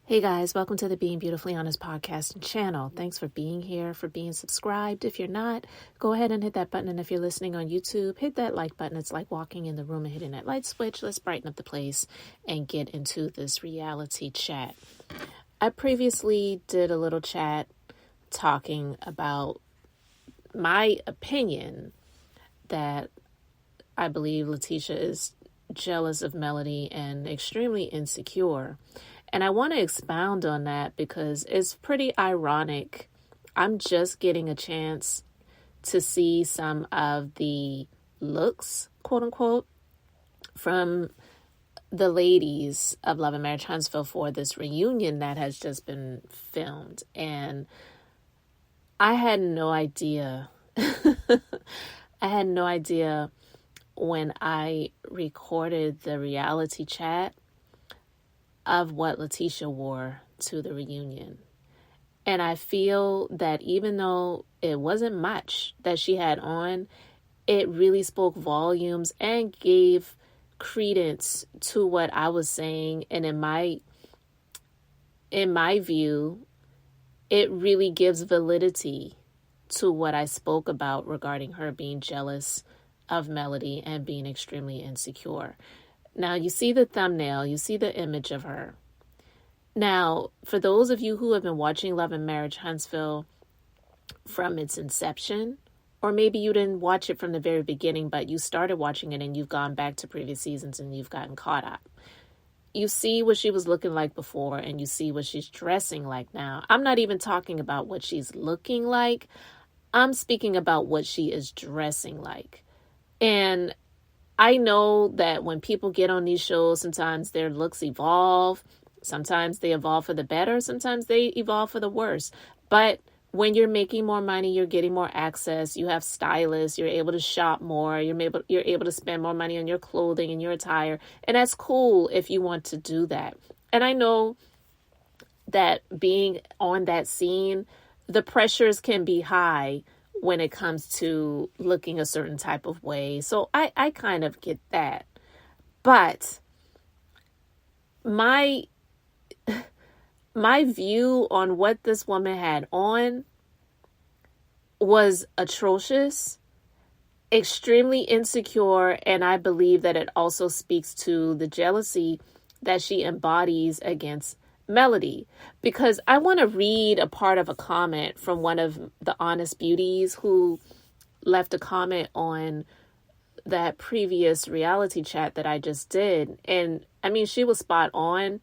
Hey guys, welcome to the Being Beautifully Honest podcast and channel. Thanks for being here, for being subscribed. If you're not, go ahead and hit that button. And if you're listening on YouTube, hit that like button. It's like walking in the room and hitting that light switch. Let's brighten up the place and get into this reality chat. I previously did a little chat talking about my opinion that I believe Latisha is jealous of Melody and extremely insecure. And I want to expound on that because it's pretty ironic. I'm just getting a chance to see some of the looks, quote unquote, from the ladies of Love and Marriage Huntsville for this reunion that has just been filmed. And I had no idea. I had no idea when I recorded the reality chat of what Latisha wore to the reunion. And I feel that even though it wasn't much that she had on, it really spoke volumes and gave credence to what I was saying. And in my view, it really gives validity to what I spoke about regarding her being jealous of Melody and being extremely insecure. Now, you see the thumbnail, you see the image of her. Now, for those of you who have been watching Love and Marriage Huntsville from its inception, or maybe you didn't watch it from the very beginning, but you started watching it and you've gone back to previous seasons and you've gotten caught up. You see what she was looking like before and you see what she's dressing like now. I'm not even talking about what she's looking like. I'm speaking about what she is dressing like. And I know that when people get on these shows, sometimes their looks evolve. Sometimes they evolve for the better. Sometimes they evolve for the worse. But when you're making more money, you're getting more access. You have stylists. You're able to shop more. You're able to spend more money on your clothing and your attire. And that's cool if you want to do that. And I know that being on that scene, the pressures can be high when it comes to looking a certain type of way. So I kind of get that. But my view on what this woman had on was atrocious, extremely insecure, and I believe that it also speaks to the jealousy that she embodies against Melody, because I want to read a part of a comment from one of the honest beauties who left a comment on that previous reality chat that I just did. And I mean, she was spot on.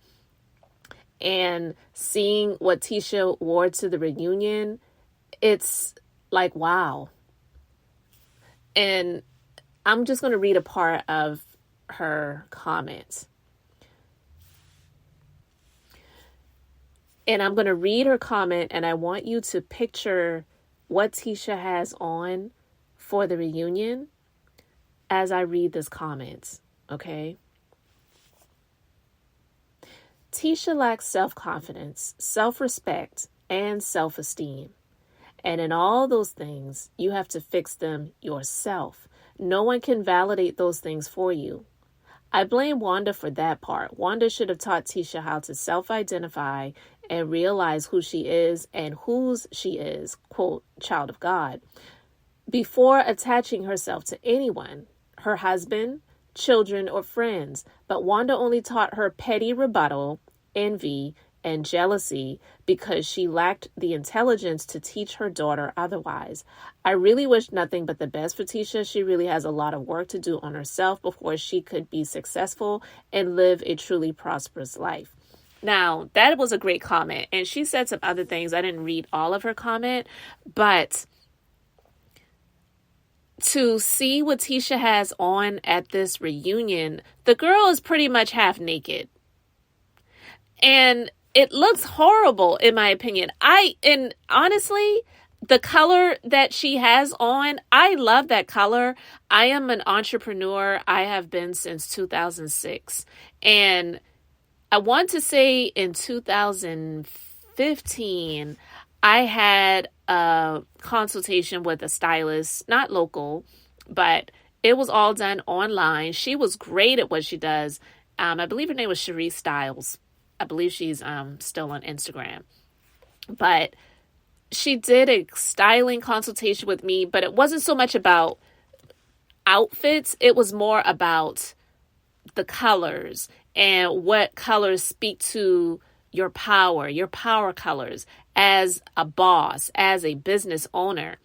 And seeing what Tisha wore to the reunion, it's like, wow. And I'm just going to read a part of her comment. And I'm going to read her comment, and I want you to picture what Tisha has on for the reunion as I read this comment, okay? Tisha lacks self-confidence, self-respect, and self-esteem. And in all those things, you have to fix them yourself. No one can validate those things for you. I blame Wanda for that part. Wanda should have taught Tisha how to self-identify and realize who she is and whose she is, quote, child of God, before attaching herself to anyone, her husband, children, or friends. But Wanda only taught her petty rebuttal, envy, and jealousy because she lacked the intelligence to teach her daughter otherwise. I really wish nothing but the best for Tisha. She really has a lot of work to do on herself before she could be successful and live a truly prosperous life. Now, that was a great comment. And she said some other things. I didn't read all of her comment, but to see what Tisha has on at this reunion, the girl is pretty much half naked. And it looks horrible, in my opinion. And honestly, the color that she has on, I love that color. I am an entrepreneur. I have been since 2006. And I want to say in 2015, I had a consultation with a stylist, not local, but it was all done online. She was great at what she does. I believe her name was Cherie Styles. I believe she's still on Instagram. But she did a styling consultation with me, but it wasn't so much about outfits. It was more about the colors and what colors speak to your power colors as a boss, as a business owner.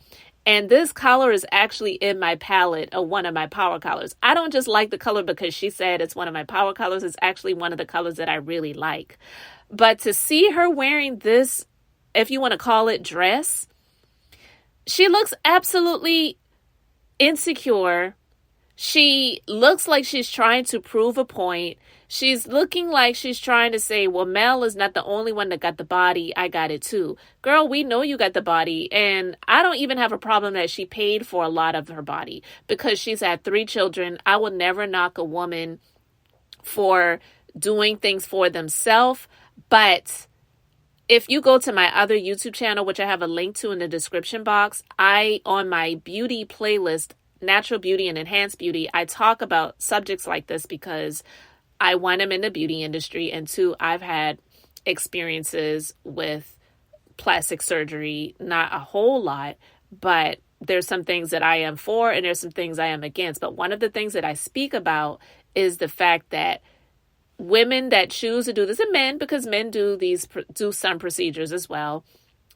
And this color is actually in my palette of one of my power colors. I don't just like the color because she said it's one of my power colors. It's actually one of the colors that I really like. But to see her wearing this, if you want to call it dress, she looks absolutely insecure. She looks like she's trying to prove a point. She's looking like she's trying to say, well, Mel is not the only one that got the body. I got it too. Girl, we know you got the body. And I don't even have a problem that she paid for a lot of her body because she's had 3 children. I will never knock a woman for doing things for themselves. But if you go to my other YouTube channel, which I have a link to in the description box, on my beauty playlist, Natural Beauty and Enhanced Beauty, I talk about subjects like this because I, 1, am in the beauty industry, and 2, I've had experiences with plastic surgery, not a whole lot, but there's some things that I am for and there's some things I am against. But one of the things that I speak about is the fact that women that choose to do this, and men, because men do some procedures as well,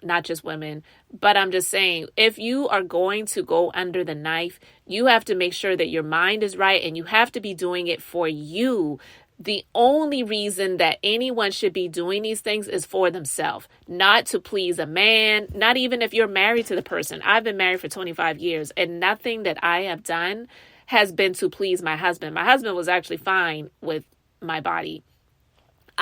not just women. But I'm just saying, if you are going to go under the knife, you have to make sure that your mind is right and you have to be doing it for you. The only reason that anyone should be doing these things is for themselves, not to please a man, not even if you're married to the person. I've been married for 25 years and nothing that I have done has been to please my husband. My husband was actually fine with my body.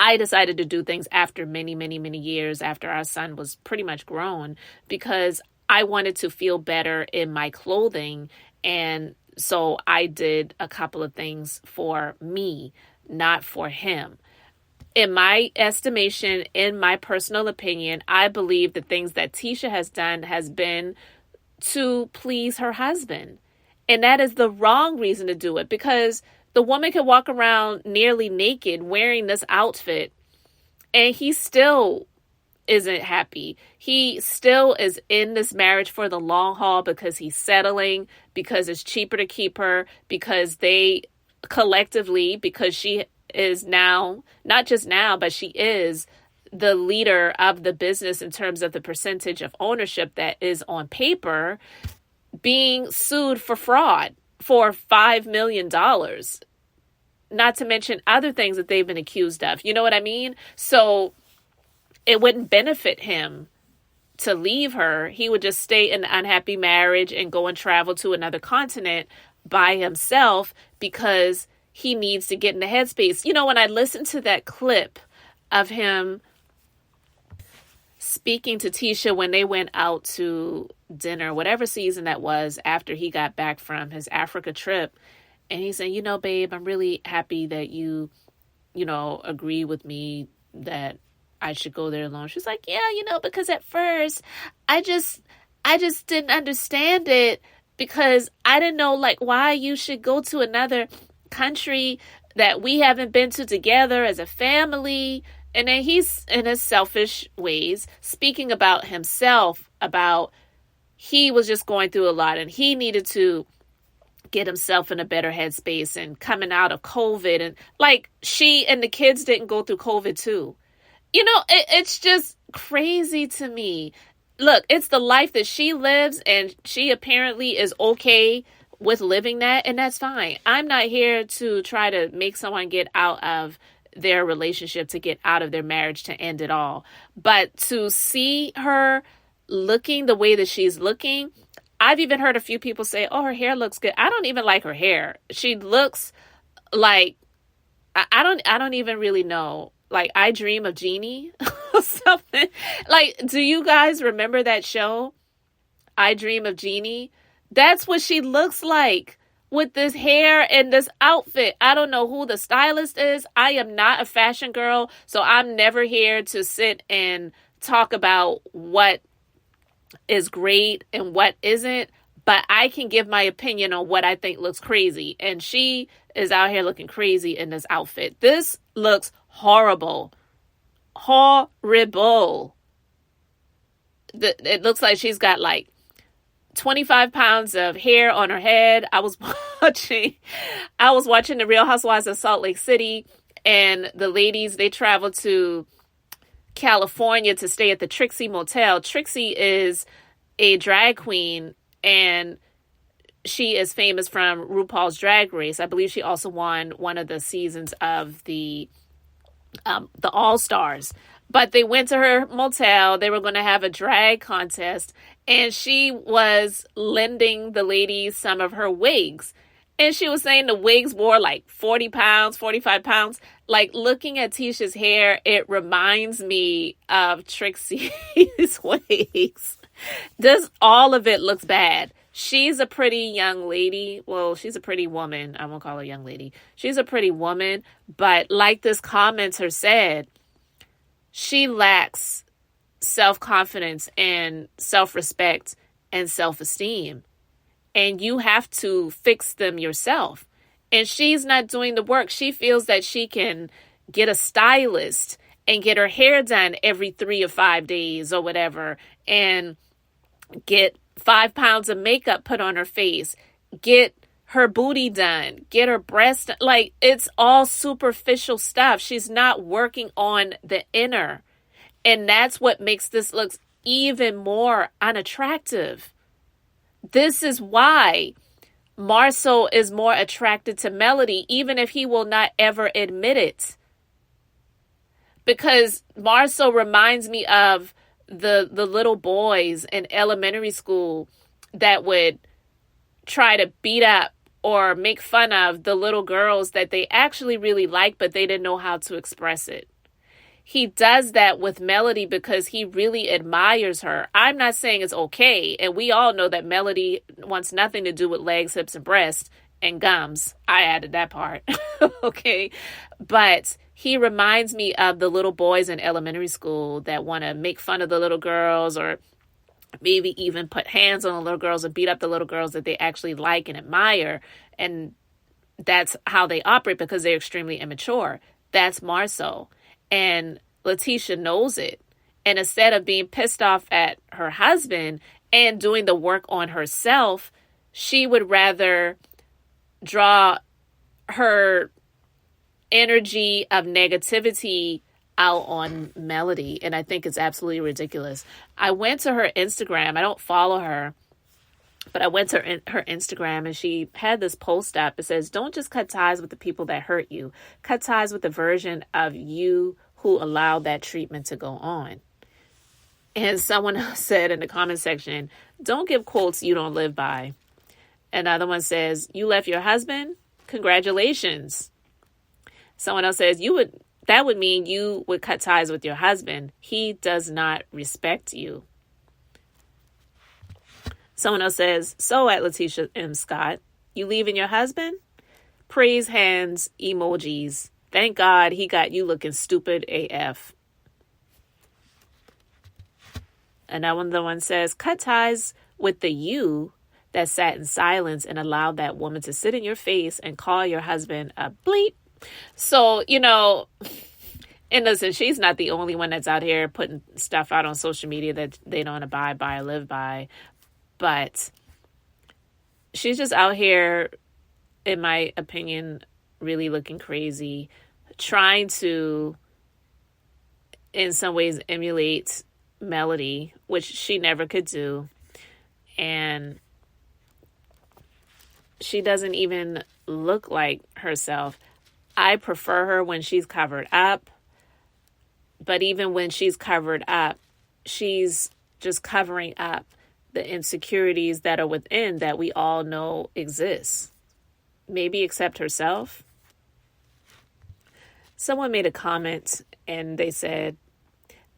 I decided to do things after many, many, many years after our son was pretty much grown because I wanted to feel better in my clothing. And so I did a couple of things for me, not for him. In my estimation, in my personal opinion, I believe the things that Tisha has done has been to please her husband. And that is the wrong reason to do it because the woman can walk around nearly naked wearing this outfit and he still isn't happy. He still is in this marriage for the long haul because he's settling, because it's cheaper to keep her, because they collectively, because she is now, not just now, but she is the leader of the business in terms of the percentage of ownership that is on paper, being sued for fraud for $5 million, not to mention other things that they've been accused of. You know what I mean? So it wouldn't benefit him to leave her. He would just stay in an unhappy marriage and go and travel to another continent by himself because he needs to get in the headspace. You know, when I listened to that clip of him speaking to Tisha when they went out to dinner, whatever season that was, after he got back from his Africa trip. And he said, you know, babe, I'm really happy that you agree with me that I should go there alone. She's like, yeah, because at first I just didn't understand it because I didn't know like why you should go to another country that we haven't been to together as a family. And then he's in his selfish ways speaking about himself, about he was just going through a lot and he needed to get himself in a better headspace and coming out of COVID. And like she and the kids didn't go through COVID too. It's just crazy to me. Look, it's the life that she lives and she apparently is okay with living that. And that's fine. I'm not here to try to make someone get out of their relationship, to get out of their marriage, to end it all. But to see her looking the way that she's looking, I've even heard a few people say, oh, her hair looks good. I don't even like her hair. She looks like, I don't even really know. Like, I Dream of Jeannie or something. Like, do you guys remember that show? I Dream of Jeannie? That's what she looks like with this hair and this outfit. I don't know who the stylist is. I am not a fashion girl, so I'm never here to sit and talk about what is great and what isn't, but I can give my opinion on what I think looks crazy. And she is out here looking crazy in this outfit. This looks horrible. Horrible. It looks like she's got like 25 pounds of hair on her head. I was watching the Real Housewives of Salt Lake City, and the ladies, they traveled to California to stay at the Trixie Motel. Trixie is a drag queen, and she is famous from RuPaul's Drag Race. I believe she also won one of the seasons of the All-Stars. But they went to her motel. They were going to have a drag contest, and she was lending the ladies some of her wigs. And she was saying the wigs wore like 40 pounds, 45 pounds. Like, looking at Tisha's hair, it reminds me of Trixie's wigs. All of it looks bad. She's a pretty young lady. Well, she's a pretty woman. I won't call her a young lady. She's a pretty woman. But like this commenter said, she lacks self-confidence and self-respect and self-esteem. And you have to fix them yourself. And she's not doing the work. She feels that she can get a stylist and get her hair done every 3 or 5 days or whatever, and get 5 pounds of makeup put on her face, get her booty done, get her breasts done. Like, it's all superficial stuff. She's not working on the inner. And that's what makes this look even more unattractive. This is why Marceau is more attracted to Melody, even if he will not ever admit it. Because Marceau reminds me of the little boys in elementary school that would try to beat up or make fun of the little girls that they actually really like, but they didn't know how to express it. He does that with Melody because he really admires her. I'm not saying it's okay. And we all know that Melody wants nothing to do with legs, hips, and breasts and gums. I added that part. Okay. But he reminds me of the little boys in elementary school that want to make fun of the little girls, or maybe even put hands on the little girls and beat up the little girls that they actually like and admire. And that's how they operate because they're extremely immature. That's Marceau. And Latisha knows it. And instead of being pissed off at her husband and doing the work on herself, she would rather draw her energy of negativity out on Melody. And I think it's absolutely ridiculous. I went to her Instagram. I don't follow her, but I went to her Instagram, and she had this post up. It says, "Don't just cut ties with the people that hurt you. Cut ties with the version of you who allowed that treatment to go on." And someone else said in the comment section, "Don't give quotes you don't live by." Another one says, "You left your husband? Congratulations." Someone else says, that would mean you would cut ties with your husband. He does not respect you." Someone else says, "So at latishascott, you leaving your husband? Praise hands emojis. Thank God he got you looking stupid AF." Another one says, "Cut ties with the you that sat in silence and allowed that woman to sit in your face and call your husband a bleep." So, and listen, she's not the only one that's out here putting stuff out on social media that they don't abide by or live by. But she's just out here, in my opinion, really looking crazy, trying to, in some ways, emulate Melody, which she never could do. And she doesn't even look like herself. I prefer her when she's covered up. But even when she's covered up, she's just covering up the insecurities that are within that we all know exist. Maybe except herself. Someone made a comment and they said,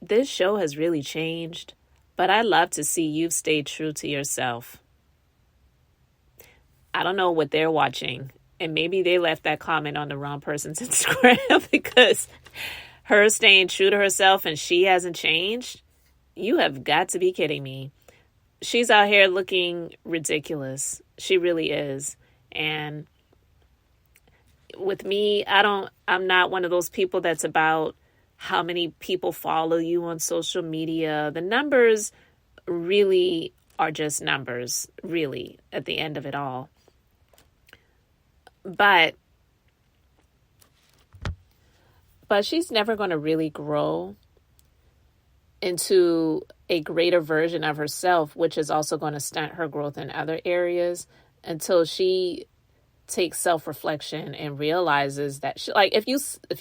"This show has really changed, but I love to see you've stayed true to yourself." I don't know what they're watching. And maybe they left that comment on the wrong person's Instagram, because her staying true to herself and she hasn't changed. You have got to be kidding me. She's out here looking ridiculous. She really is. And with me, I'm not one of those people that's about how many people follow you on social media. The numbers really are just numbers, really, at the end of it all. But she's never going to really grow into a greater version of herself, which is also going to stunt her growth in other areas until she takes self-reflection and realizes that she, like, if you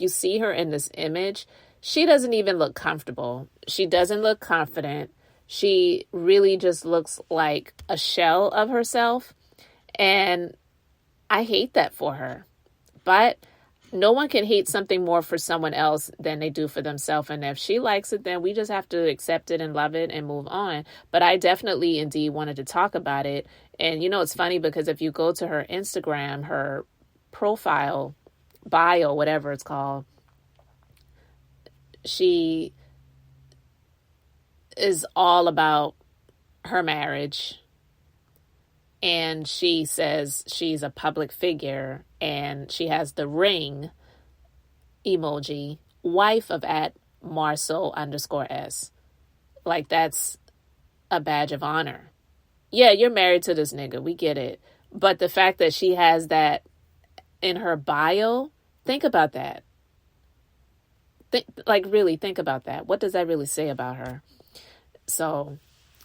see her in this image, she doesn't even look comfortable. She doesn't look confident. She really just looks like a shell of herself. And I hate that for her. But no one can hate something more for someone else than they do for themselves. And if she likes it, then we just have to accept it and love it and move on. But I definitely indeed wanted to talk about it. And, it's funny because if you go to her Instagram, her profile, bio, whatever it's called, she is all about her marriage. And she says she's a public figure, and she has the ring emoji, wife of @marsauscott. Like, that's a badge of honor. Yeah, you're married to this nigga. We get it. But the fact that she has that in her bio, think about that. Really think about that. What does that really say about her? So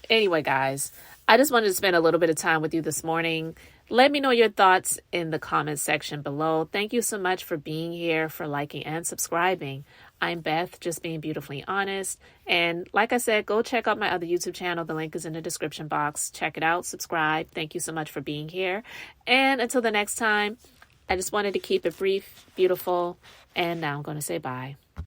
anyway, guys, I just wanted to spend a little bit of time with you this morning. Let me know your thoughts in the comments section below. Thank you so much for being here, for liking and subscribing. I'm Beth, just being beautifully honest. And like I said, go check out my other YouTube channel. The link is in the description box. Check it out. Subscribe. Thank you so much for being here. And until the next time, I just wanted to keep it brief, beautiful, and now I'm going to say bye.